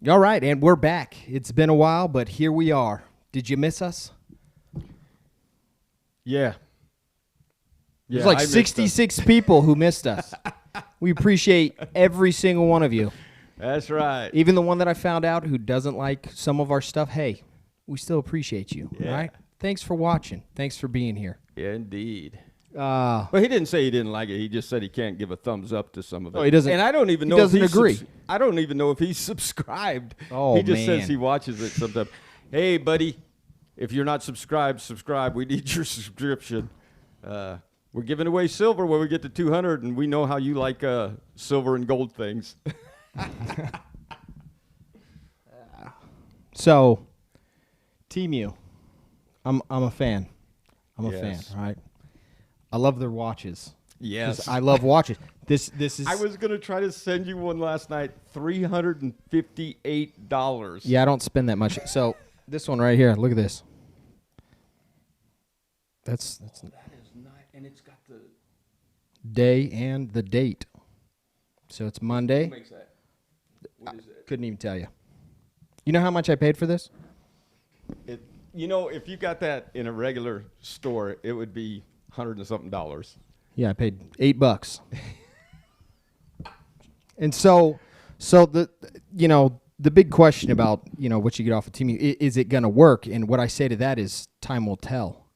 All right, and we're back. It's been a while, but here we are. Did you miss us? Yeah. There's like I missed 66 people who missed us. We appreciate every single one of you. them. That's right. Even the one that I found out who doesn't like some of our stuff. Hey, we still appreciate you. Yeah. All right? Thanks for watching. Thanks for being here. Yeah, indeed. Uh, Well, he didn't say he didn't like it. He just said he can't give a thumbs up to some of it. Oh, he doesn't- And I don't even he know doesn't if he's agree. I don't even know if he's subscribed. Oh, he just man. says he watches it sometimes. Hey, buddy, if you're not subscribed, subscribe. We need your subscription. We're giving away silver when we get to 200, and we know how you like silver and gold things. so, Temu, I'm a fan. I'm a Yes. fan, all right? I love their watches. 'Cause Yes. I love watches. This is I was going to try to send you one last night, $358. Yeah, I don't spend that much. So, this one right here, look at this. That's That is nice, and it's got the... day and the date. So it's Monday. Who makes that? What is it? Couldn't even tell you. You know how much I paid for this? You know, if you got that in a regular store, it would be $100 and something. Yeah, I paid $8. And so the the big question about what you get off of Temu, is it going to work? And what I say to that is time will tell.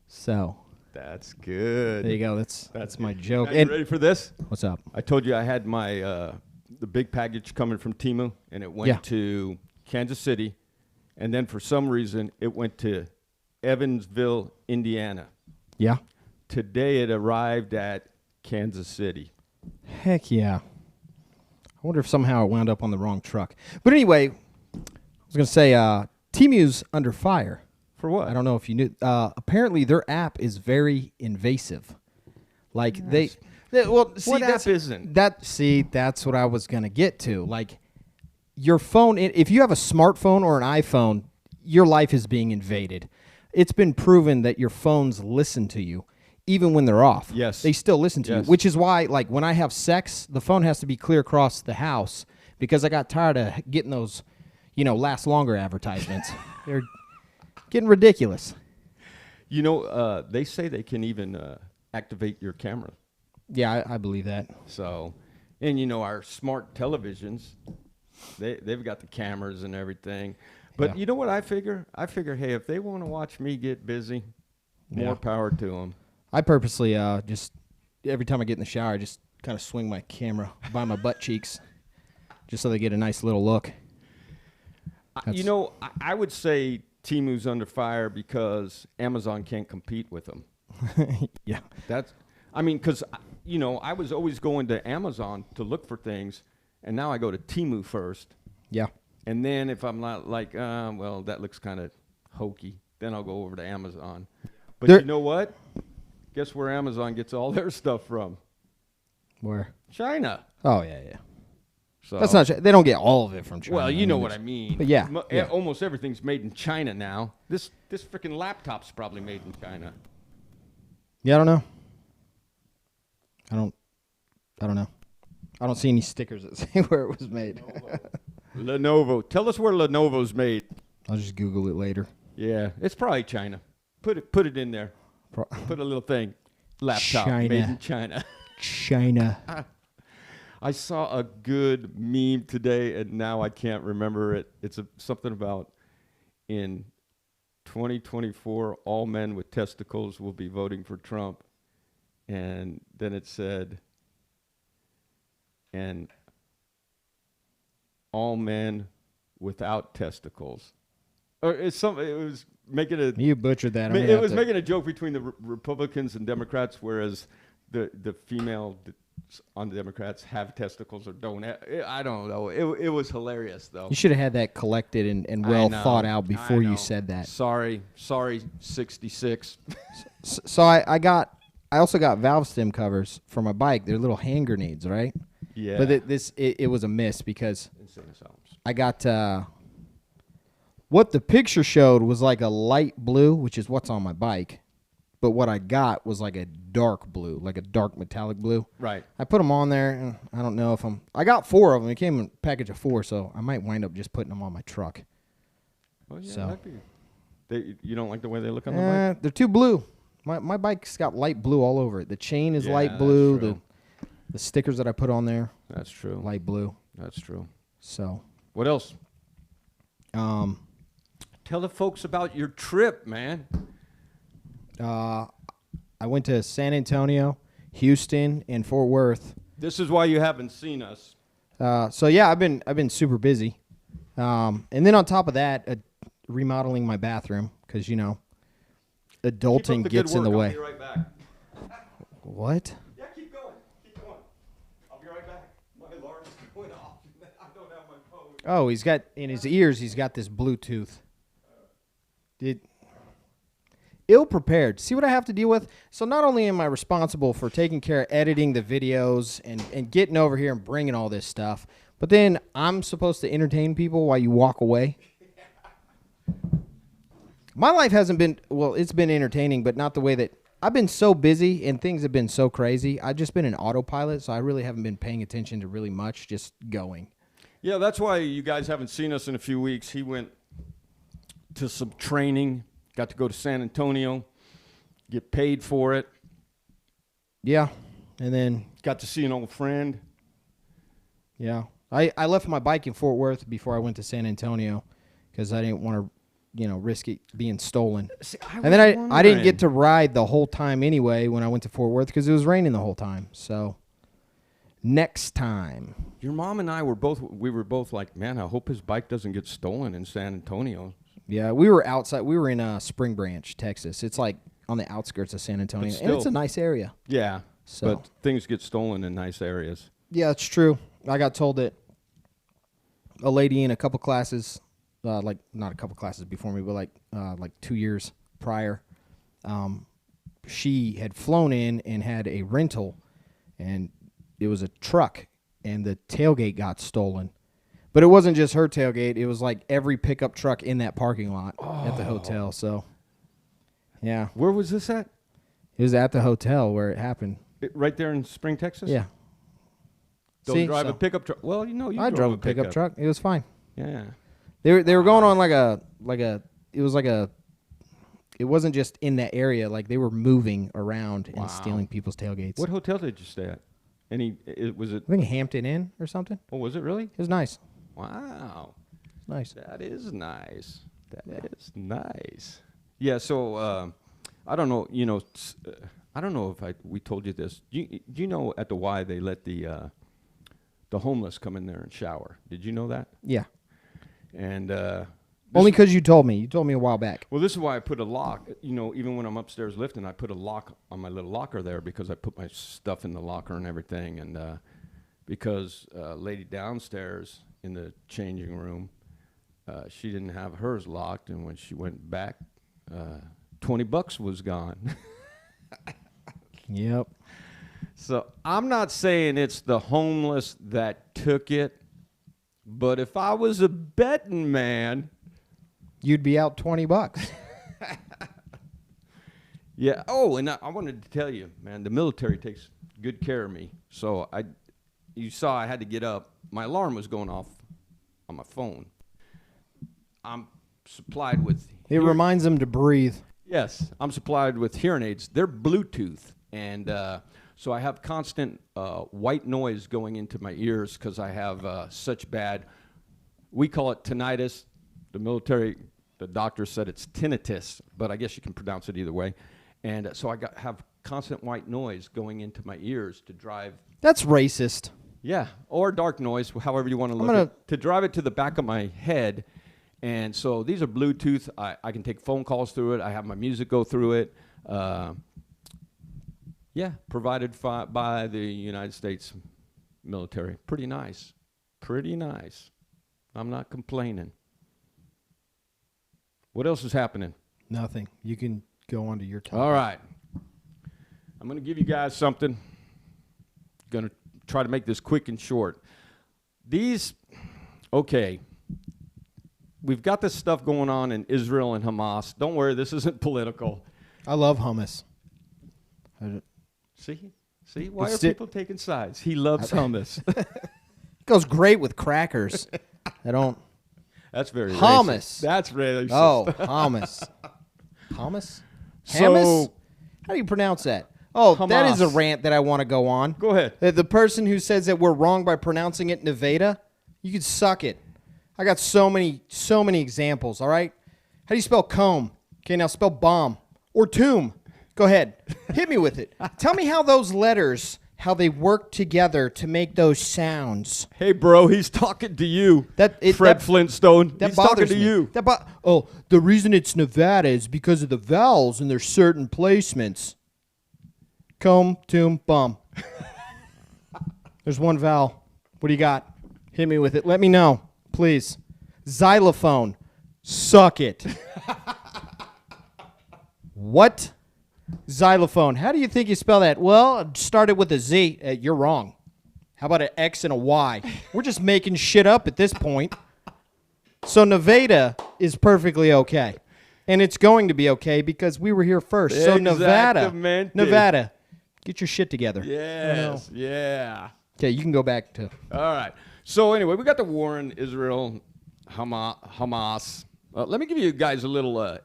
So That's good. there you go. That's my joke. Now, you And ready for this? what's up? I told you I had my the big package coming from Temu, and it went Yeah. to Kansas City, and then for some reason it went to Evansville, Indiana. Yeah. Today it arrived at Kansas City. Heck yeah. I wonder if somehow it wound up on the wrong truck. But anyway, I was going to say Temu's under fire. For what? I don't know if you knew. Apparently, their app is very invasive. Like Yes. well, see, What that's, app isn't? That's what I was gonna get to. Like your phone, if you have a smartphone or an iPhone, your life is being invaded. It's been proven that your phones listen to you, even when they're off. Yes. They still listen to you, Yes. which is why, like, when I have sex, the phone has to be clear across the house because I got tired of getting those, last longer advertisements. They're getting ridiculous. You know, they say they can even activate your camera. Yeah, I believe that. So, and our smart televisions, they've got the cameras and everything. But Yeah. you know what I figure? I figure, hey, if they want to watch me get busy, more Yeah. power to them. I purposely just every time I get in the shower, I just kind of swing my camera by my butt cheeks, just so they get a nice little look. That's- I would say Temu's under fire because Amazon can't compete with them. Yeah, Because, I was always going to Amazon to look for things, and now I go to Temu first. yeah. And then if I'm not like, that looks kind of hokey, then I'll go over to Amazon. But There- you know what? Guess where Amazon gets all their stuff from? Where? China. Oh yeah. So, That's not. They don't get all of it from China. well, you know what I there's- mean. But yeah, yeah. Almost everything's made in China now. This freaking laptop's probably made in China. Yeah, I don't know. I don't know. I don't see any stickers that say where it was made. Lenovo. Tell us where Lenovo's made. I'll just Google it later. Yeah, it's probably China. Put it in there. Pro- Put a little thing. Laptop China. made in China. China. I saw a good meme today, and now I can't remember it. It's something about in 2024, all men with testicles will be voting for Trump. And then it said, and all men without testicles. Or it was making a You butchered that. I'm gonna it have was to- making a joke between the Republicans and Democrats, whereas the female on the Democrats have testicles or don't. I don't know. It was hilarious though. You should have had that collected and I well know, thought out I before you know. said that. Sorry, 66. So I also got valve stem covers for my bike. They're little hand grenades, right? Yeah. But it was a miss because Insane asylums. I got what the picture showed was like a light blue, which is what's on my bike, but what I got was like a dark blue, like a dark metallic blue. Right. I put them on there, and I don't know if I got 4 of them. It came in a package of 4, so I might wind up just putting them on my truck. Oh, yeah, So. that'd be. You don't like the way they look on the bike? They're too blue. My bike's got light blue all over it. The chain is Yeah, light that's blue. true. The stickers that I put on there, That's true. light blue. That's true. So, What else? um, Tell the folks about your trip, man. I went to San Antonio, Houston, and Fort Worth. This is why you haven't seen us. So yeah, I've been super busy. And then on top of that, remodeling my bathroom because adulting gets in the way. I'll be right back. What? Yeah, keep going. Keep going. I'll be right back. My alarm's going off. I don't have my phone. Oh, he's got in his ears. He's got this Bluetooth. Ill prepared. See what I have to deal with? So not only am I responsible for taking care of editing the videos and getting over here and bringing all this stuff, but then I'm supposed to entertain people while you walk away. My life hasn't been, well, it's been entertaining, but not the way that I've been so busy and things have been so crazy. I've just been an autopilot, so I really haven't been paying attention to really much, just going. Yeah, that's why you guys haven't seen us in a few weeks. He went to some training, got to go to San Antonio, get paid for it, Yeah. And then, got to see an old friend. yeah. I left my bike in Fort Worth before I went to San Antonio because I didn't want to, risk it being stolen. See, And then I didn't get to ride the whole time anyway when I went to Fort Worth because it was raining the whole time. So next time. Your mom and I were both like, man, I hope his bike doesn't get stolen in San Antonio. Yeah, we were outside. We were in Spring Branch, Texas. It's like on the outskirts of San Antonio. But And it's still. a nice area. Yeah, So. but things get stolen in nice areas. Yeah, it's true. I got told that a lady in a couple classes, like not a couple classes before me, but like 2 years prior, she had flown in and had a rental, and it was a truck, and the tailgate got stolen. But it wasn't just her tailgate. It was like every pickup truck in that parking lot at the hotel. So, yeah, Where was this at? it was at the hotel where it happened. Right there in Spring, Texas? Yeah. Don't See, drive so- a pickup truck. Well, you I drove drove a pickup truck. It was fine. Yeah. They were going on it wasn't just in that area, like they were moving around Wow. and stealing people's tailgates. What hotel did you stay at? Was it? I think Hampton Inn or something. Oh, was it really? It was nice. Wow. Nice. That is nice. That is nice. Yeah. So I don't know. I don't know if we told you this. Do you know at the Y they let the homeless come in there and shower? Did you know that? Yeah. And Only because you told me. You told me a while back. well, this is why I put a lock. Even when I'm upstairs lifting, I put a lock on my little locker there because I put my stuff in the locker and everything. And because lady downstairs in the changing room, she didn't have hers locked, and when she went back, $20 was gone. Yep. So I'm not saying it's the homeless that took it, but if I was a betting man, You'd be out $20. yeah. Oh, and I wanted to tell you, man, the military takes good care of me. So you saw I had to get up. My alarm was going off on my phone. I'm supplied with. It reminds them to breathe. Yes, I'm supplied with hearing aids. They're Bluetooth, and so I have constant white noise going into my ears because I have such bad. We call it tinnitus. The doctor said it's tinnitus, but I guess you can pronounce it either way. And so I have constant white noise going into my ears to drive. That's racist. Yeah, or dark noise, however you want to look at it, to drive it to the back of my head. And so these are Bluetooth. I can take phone calls through it. I have my music go through it. Yeah, provided by the United States military. Pretty nice. Pretty nice. I'm not complaining. What else is happening? Nothing. You can go on to your topic. All right. I'm going to give you guys something. Going to try to make this quick and short. Okay. We've got this stuff going on in Israel and Hamas. Don't worry, this isn't political. I love hummus. See, why are It's di- people taking sides? He loves hummus. Goes great with crackers. I don't. That's very Hummus. racist. That's racist. Oh, hummus. Hummus? So- Hummus? How do you pronounce that? Oh, that is a Hamas. rant that I want to go on. Go ahead. The person who says that we're wrong by pronouncing it Nevada, you could suck it. I got so many examples, all right? How do you spell comb? Okay, now spell bomb. Or tomb. Go ahead. Hit me with it. Tell me how those letters, how they work together to make those sounds. Hey, bro, he's talking to you. Fred Flintstone. That He's talking bothers to me. you. The reason it's Nevada is because of the vowels and their certain placements. Comb, tomb, bum. There's one vowel. What do you got? Hit me with it. Let me know, please. Xylophone. Suck it. What? Xylophone. How do you think you spell that? Well, it started with a Z. You're wrong. How about an X and a Y? We're just making shit up at this point. So Nevada is perfectly okay. And it's going to be okay because we were here first. So Exactamente. Nevada, get your shit together. Yes, yeah. Okay, you can go back to. All right. So anyway, we got the war in Israel, Hamas. Let me give you guys a little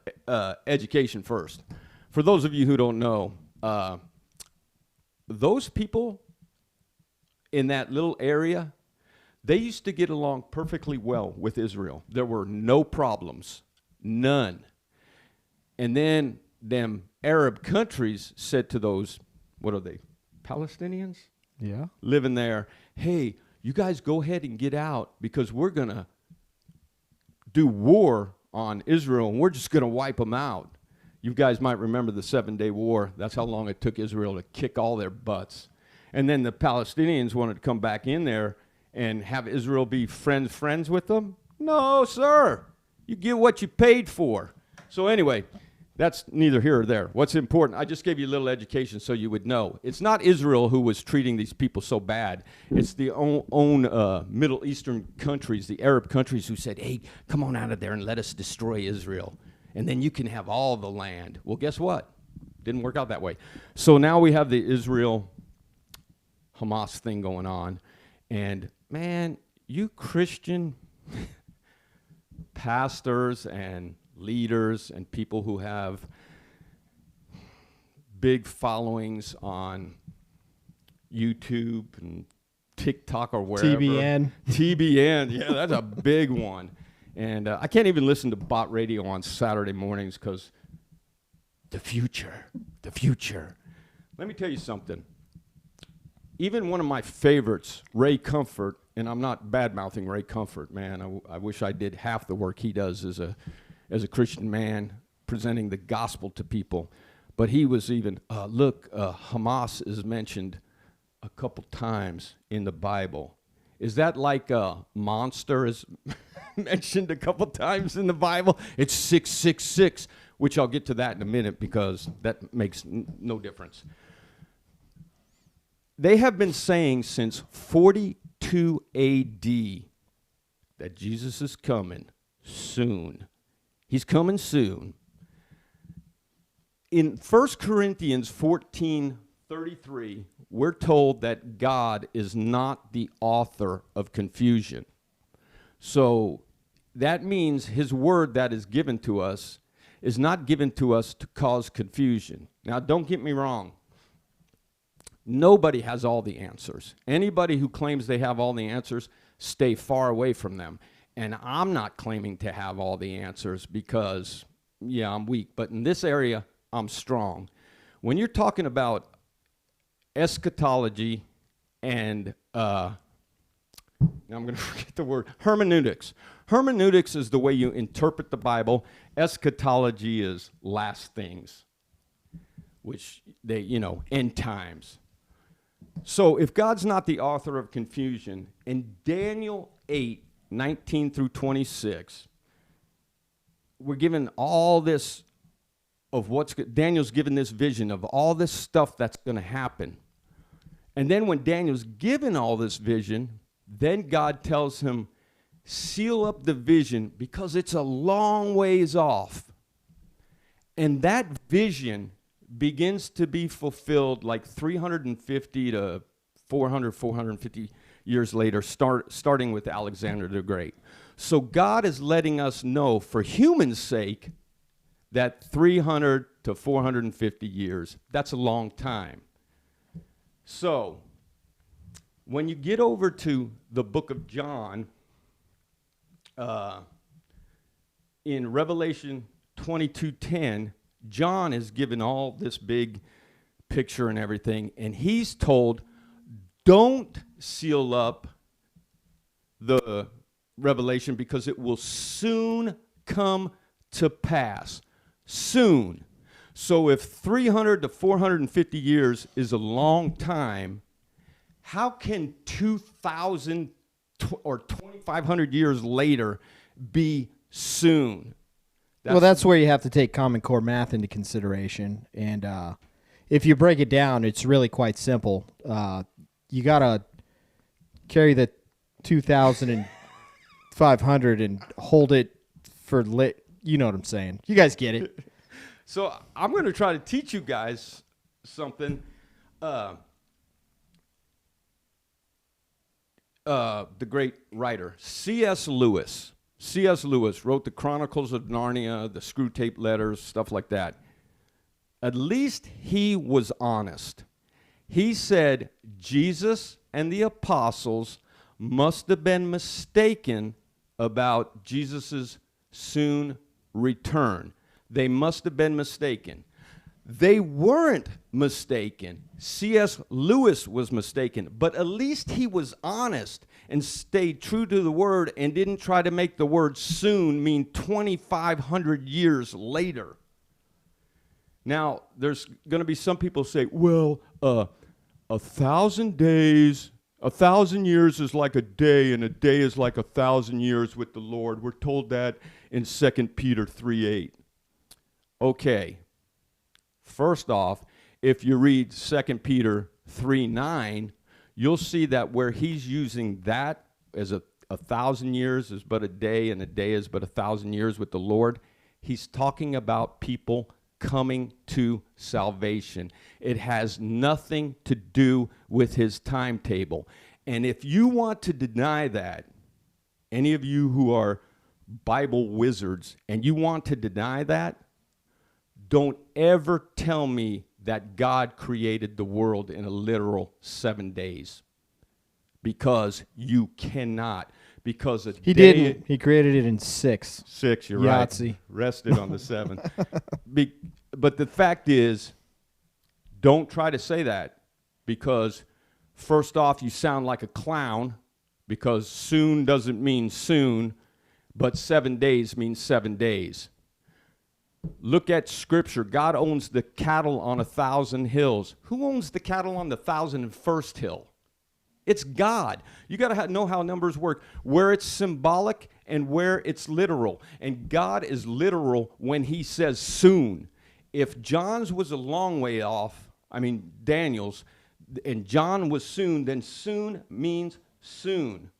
education first. For those of you who don't know, those people in that little area, they used to get along perfectly well with Israel. There were no problems, none. And then them Arab countries said to those, what are they, Palestinians? Yeah. Living there, hey, you guys go ahead and get out because we're going to do war on Israel and we're just going to wipe them out. You guys might remember the 7-Day War. That's how long it took Israel to kick all their butts. And then the Palestinians wanted to come back in there and have Israel be friends with them. No, sir. You get what you paid for. So anyway, that's neither here or there. What's important, I just gave you a little education so you would know. It's not Israel who was treating these people so bad. It's the own Middle Eastern countries, the Arab countries who said, hey, come on out of there and let us destroy Israel. And then you can have all the land. Well, guess what? Didn't work out that way. So now we have the Israel-Hamas thing going on. And, man, you Christian pastors and leaders and people who have big followings on YouTube and TikTok or wherever. TBN. TBN, yeah, that's a big one. And I can't even listen to bot radio on Saturday mornings because the future. Let me tell you something. Even one of my favorites, Ray Comfort, and I'm not bad-mouthing Ray Comfort, man. I wish I did half the work he does as a Christian man presenting the gospel to people. But he was even, Hamas is mentioned a couple times in the Bible. Is that like a monster is mentioned a couple times in the Bible? It's 666, which I'll get to that in a minute because that makes no difference. They have been saying since 42 AD that Jesus is coming soon. He's coming soon. In 1 Corinthians 14:33, we're told that God is not the author of confusion. So that means his word that is given to us is not given to us to cause confusion. Now, don't get me wrong. Nobody has all the answers. Anybody who claims they have all the answers, stay far away from them. And I'm not claiming to have all the answers because, yeah, I'm weak. But in this area, I'm strong. When you're talking about eschatology and, now I'm going to forget the word, hermeneutics. Hermeneutics is the way you interpret the Bible. Eschatology is last things, which they, end times. So if God's not the author of confusion, in Daniel 8:19 through 26, we're given all this of Daniel's given this vision of all this stuff that's going to happen. And then when Daniel's given all this vision, then God tells him, seal up the vision because it's a long ways off. And that vision begins to be fulfilled like 350 to 450 years later, starting with Alexander the Great. So God is letting us know, for human sake, that 300 to 450 years, that's a long time. So when you get over to the book of John, in Revelation 22:10, John is given all this big picture and everything, and he's told, don't seal up the revelation because it will soon come to pass. Soon. So if 300 to 450 years is a long time, how can 2,000 or 2,500 years later be soon? That's where you have to take Common Core math into consideration. And if you break it down, it's really quite simple. You got to carry the 2,500 and hold it for you know what I'm saying. You guys get it. So I'm going to try to teach you guys something. The great writer, C.S. Lewis. C.S. Lewis wrote the Chronicles of Narnia, the Screwtape Letters, stuff like that. At least he was honest. He said Jesus and the apostles must have been mistaken about Jesus' soon return. They must have been mistaken. They weren't mistaken. C.S. Lewis was mistaken, but at least he was honest and stayed true to the word and didn't try to make the word soon mean 2,500 years later. Now, there's going to be some people say, well, 1,000 days, 1,000 years is like a day, and a day is like 1,000 years with the Lord. We're told that in 2 Peter 3:8. Okay. First off, if you read 2 Peter 3:9, you'll see that where he's using that as a 1,000 years is but a day, and a day is but 1,000 years with the Lord, he's talking about people coming to salvation. It has nothing to do with his timetable. And if you want to deny that, any of you who are Bible wizards, and you want to deny that, don't ever tell me that God created the world in a literal 7 days. Because you cannot. Because he didn't. He created it in 6. 6, you're Yahtzee. right. Rested on the 7th. But the fact is, don't try to say that. Because first off, you sound like a clown. Because soon doesn't mean soon. But 7 days means 7 days. Look at Scripture. God owns the cattle on 1,000 hills. Who owns the cattle on the 1,001st hill? It's God. You got to know how numbers work, where it's symbolic and where it's literal. And God is literal when he says soon. If John's was a long way off, Daniel's, and John was soon, then soon means soon.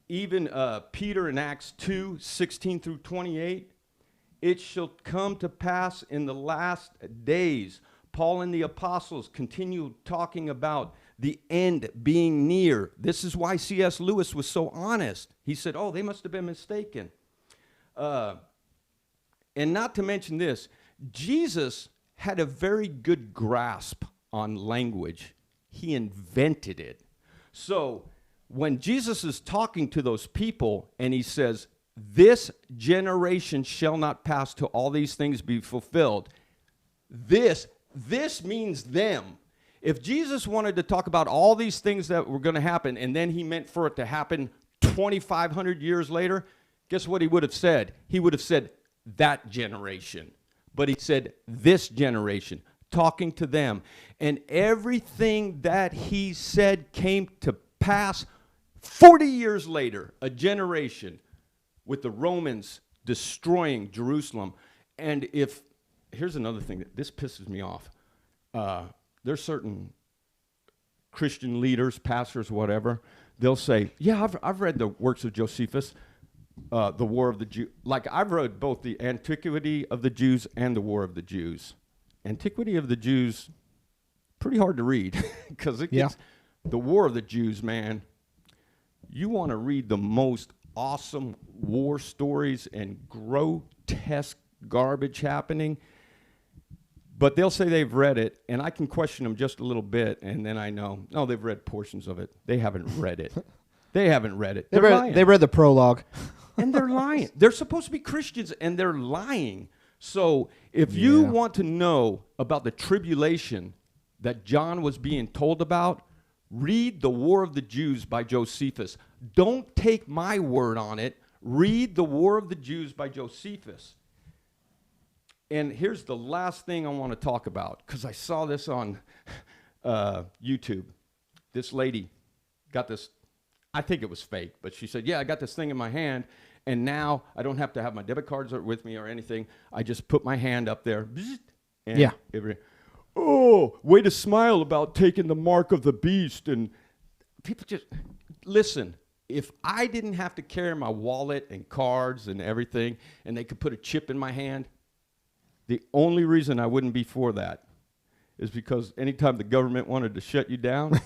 Even Peter in Acts 2:16 through 28, it shall come to pass in the last days. Paul and the apostles continue talking about the end being near. This is why C.S. Lewis was so honest. He said, oh, they must have been mistaken. And not to mention this, Jesus had a very good grasp on language. He invented it. So when Jesus is talking to those people and he says, this generation shall not pass till all these things be fulfilled. This means them. If Jesus wanted to talk about all these things that were going to happen, and then he meant for it to happen 2,500 years later, guess what he would have said? He would have said that generation. But he said this generation, talking to them. And everything that he said came to pass 40 years later, a generation, with the Romans destroying Jerusalem. And here's another thing that this pisses me off. There's certain Christian leaders, pastors, whatever, they'll say, yeah, I've read the works of Josephus, the War of the Jews. Like, I've read both the Antiquity of the Jews and the War of the Jews. Antiquity of the Jews, pretty hard to read because it gets the War of the Jews, man. You want to read the most awesome war stories and grotesque garbage happening, but they'll say they've read it, and I can question them just a little bit, and then I know, no, they've read portions of it. They haven't read it. They haven't read it. They read the prologue. And they're lying. They're supposed to be Christians, and they're lying. So if you want to know about the tribulation that John was being told about, read The War of the Jews by Josephus. Don't take my word on it. Read The War of the Jews by Josephus. And here's the last thing I want to talk about, because I saw this on YouTube. This lady got this, I think it was fake, but she said, yeah, I got this thing in my hand, and now I don't have to have my debit cards with me or anything. I just put my hand up there. And oh, way to smile about taking the mark of the beast. And people just, listen, if I didn't have to carry my wallet and cards and everything, and they could put a chip in my hand, the only reason I wouldn't be for that is because anytime the government wanted to shut you down,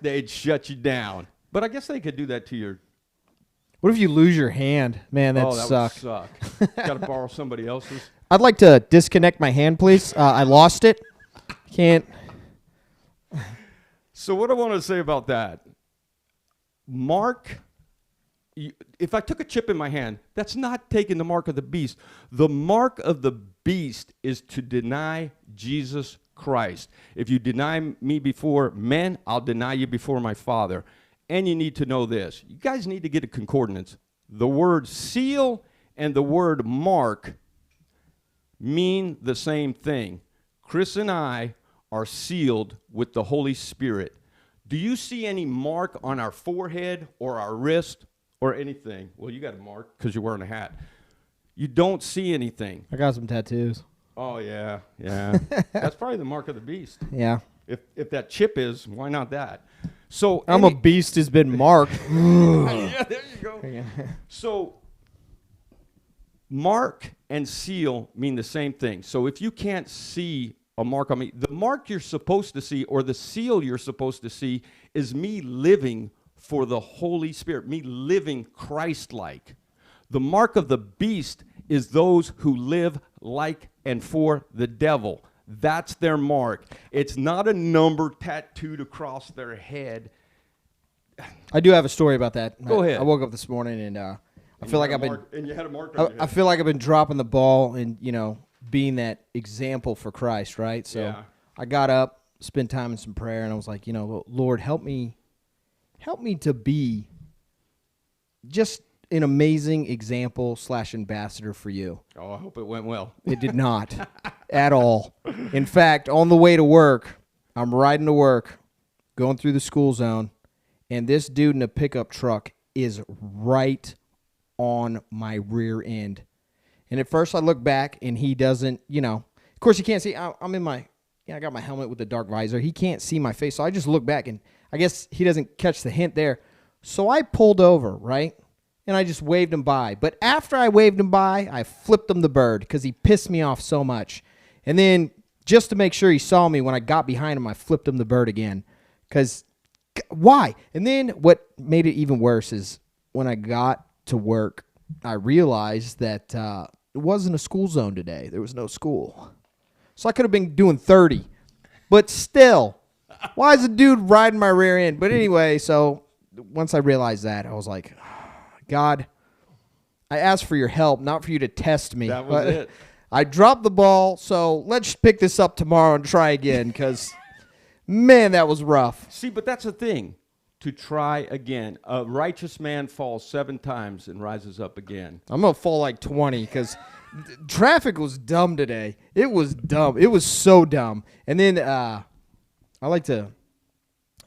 they'd shut you down. But I guess they could do that to your... What if you lose your hand? Man, that would suck. Got to borrow somebody else's. I'd like to disconnect my hand, please. I lost it. Can't. So what I want to say about that, if I took a chip in my hand, that's not taking the mark of the beast. The mark of the beast is to deny Jesus Christ. If you deny me before men, I'll deny you before my Father. And you need to know this. You guys need to get a concordance. The word seal and the word mark mean the same thing. Chris and I are sealed with the Holy Spirit. Do you see any mark on our forehead or our wrist or anything? Well, you got a mark because you're wearing a hat. You don't see anything. I got some tattoos. Oh, yeah. That's probably the mark of the beast. Yeah. If that chip is, why not that? So I'm a beast has been marked. Yeah, there you go. So mark and seal mean the same thing. So if you can't see a mark on me, the mark you're supposed to see or the seal you're supposed to see is me living for the Holy Spirit, me living Christ-like. The mark of the beast is those who live like and for the devil. That's their mark. It's not a number tattooed across their head. I do have a story about that. Go ahead. I woke up this morning and I feel like I've been. And you had a mark on your head. I feel like I've been dropping the ball and being that example for Christ, right? So I got up, spent time in some prayer, and I was like, Lord, help me to be just an amazing example / ambassador for you. Oh, I hope it went well. It did not at all. In fact, on the way to work, I'm riding to work, going through the school zone, and this dude in a pickup truck is right on my rear end. And at first I look back, and he doesn't, of course you can't see. I'm in my, I got my helmet with the dark visor. He can't see my face, so I just look back, and I guess he doesn't catch the hint there. So I pulled over, right? And I just waved him by. But after I waved him by, I flipped him the bird because he pissed me off so much. And then just to make sure he saw me, when I got behind him, I flipped him the bird again. Because why? And then what made it even worse is when I got to work, I realized that it wasn't a school zone today. There was no school. So I could have been doing 30. But still, why is a dude riding my rear end? But anyway, so once I realized that, I was like, God, I asked for your help, not for you to test me. That was it. I dropped the ball, so let's pick this up tomorrow and try again, because, man, that was rough. See, but that's the thing, to try again. A righteous man falls 7 times and rises up again. I'm going to fall like 20, because traffic was dumb today. It was dumb. It was so dumb. And then I like to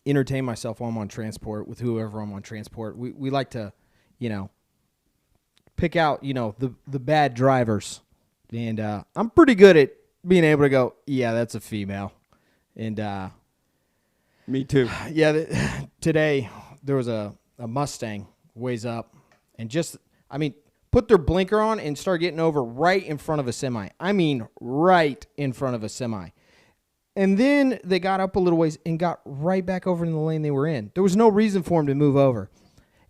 entertain myself while I'm on transport with whoever I'm on transport. We like to, pick out, the bad drivers. And I'm pretty good at being able to go, yeah, that's a female. And me too. Yeah, today there was a Mustang ways up. And put their blinker on and start getting over right in front of a semi. I mean, right in front of a semi. And then they got up a little ways and got right back over in the lane they were in. There was no reason for them to move over.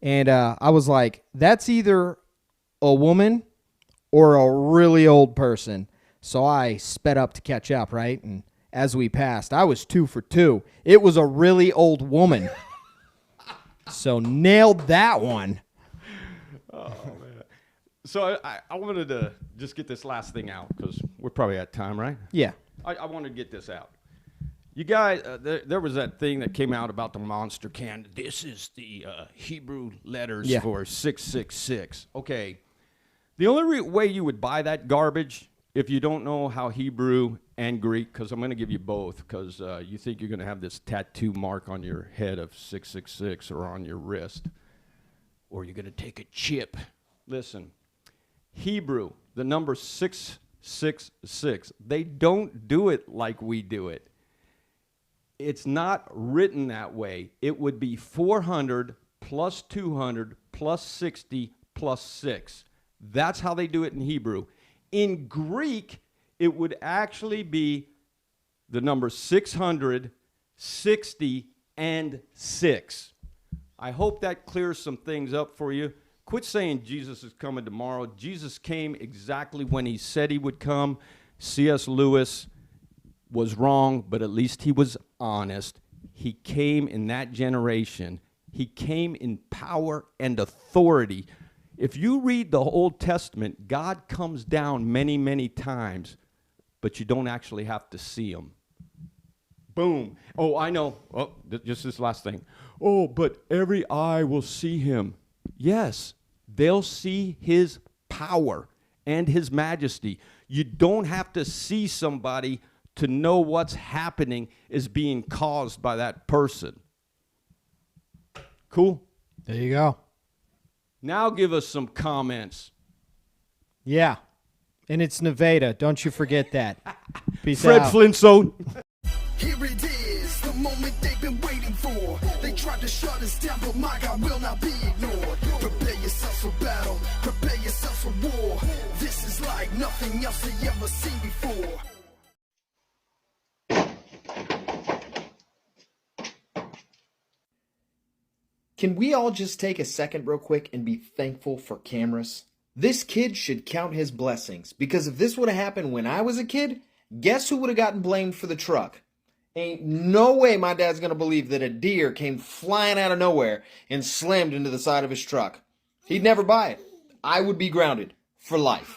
And I was like, that's either a woman or a really old person. So I sped up to catch up, right? And as we passed, I was 2 for 2. It was a really old woman. So nailed that one. Oh, man. So I wanted to just get this last thing out because we're probably at time, right? Yeah. I wanted to get this out. You guys, there was that thing that came out about the monster can. This is the Hebrew letters for 666. Okay. The only way you would buy that garbage, if you don't know how Hebrew and Greek, because I'm going to give you both, because you think you're going to have this tattoo mark on your head of 666 or on your wrist, or you're going to take a chip. Listen, Hebrew, the number 666, they don't do it like we do it. It's not written that way. It would be 400 plus 200 plus 60 plus 6. That's how they do it in Hebrew. In Greek, it would actually be the number 600, 60, and 6. I hope that clears some things up for you. Quit saying Jesus is coming tomorrow. Jesus came exactly when he said he would come. C.S. Lewis was wrong, but at least he was honest. He came in that generation. He came in power and authority. If you read the Old Testament, God comes down many, many times, but you don't actually have to see him. Boom. Oh, I know. Oh, just this last thing. Oh, but every eye will see him. Yes, they'll see his power and his majesty. You don't have to see somebody to know what's happening is being caused by that person. Cool? There you go. Now give us some comments. Yeah. And it's Nevada. Don't you forget that. Peace Fred out. Flintstone. Here it is, the moment they've been waiting for. They tried to shut us down, but my God will not be ignored. Prepare yourselves for battle, prepare yourselves for war. This is like nothing else they ever seen before. Can we all just take a second real quick and be thankful for cameras? This kid should count his blessings, because if this would have happened when I was a kid, guess who would have gotten blamed for the truck? Ain't no way my dad's gonna believe that a deer came flying out of nowhere and slammed into the side of his truck. He'd never buy it. I would be grounded for life.